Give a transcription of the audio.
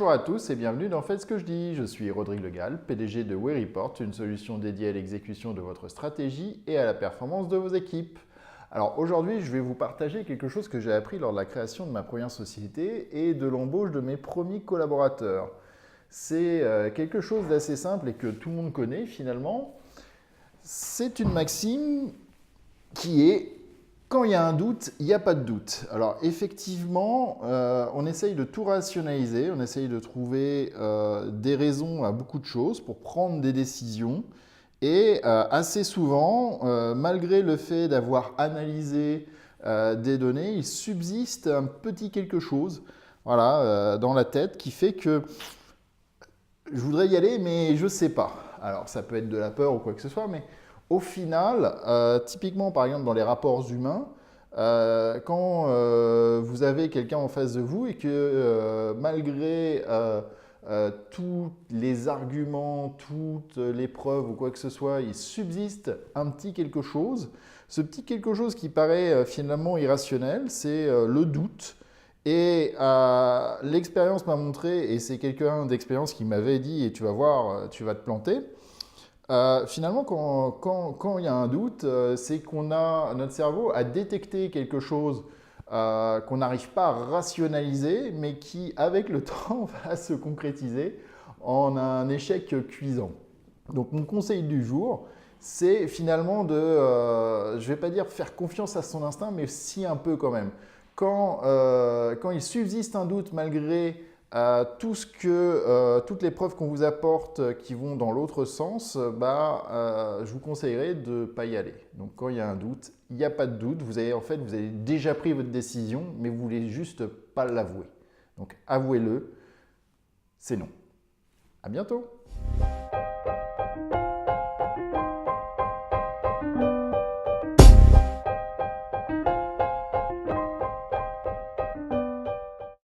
Bonjour à tous et bienvenue dans Faites ce que je dis. Je suis Rodrigue Legal, PDG de WeReport, une solution dédiée à l'exécution de votre stratégie et à la performance de vos équipes. Alors aujourd'hui, je vais vous partager quelque chose que j'ai appris lors de la création de ma première société et de l'embauche de mes premiers collaborateurs. C'est quelque chose d'assez simple et que tout le monde connaît finalement. C'est une maxime qui est quand il y a un doute, il n'y a pas de doute. Alors effectivement, on essaye de tout rationaliser, on essaye de trouver des raisons à beaucoup de choses pour prendre des décisions. Et assez souvent, malgré le fait d'avoir analysé des données, il subsiste un petit quelque chose voilà, dans la tête qui fait que je voudrais y aller, mais je ne sais pas. Alors ça peut être de la peur ou quoi que ce soit, mais au final, typiquement par exemple dans les rapports humains, quand vous avez quelqu'un en face de vous et que malgré tous les arguments, toutes les preuves ou quoi que ce soit, il subsiste un petit quelque chose. Ce petit quelque chose qui paraît finalement irrationnel, c'est le doute. Et l'expérience m'a montré, et c'est quelqu'un d'expérience qui m'avait dit, et tu vas voir, tu vas te planter, finalement, quand il y a un doute, c'est qu'on a notre cerveau a détecté quelque chose qu'on n'arrive pas à rationaliser, mais qui, avec le temps, va se concrétiser en un échec cuisant. Donc, mon conseil du jour, c'est finalement de, je ne vais pas dire faire confiance à son instinct, mais si un peu quand même. Quand il subsiste un doute malgré toutes les preuves qu'on vous apporte qui vont dans l'autre sens, je vous conseillerais de ne pas y aller. Donc quand il y a un doute, il n'y a pas de doute. Vous avez déjà pris votre décision, mais vous voulez juste pas l'avouer. Donc avouez-le, c'est non. À bientôt.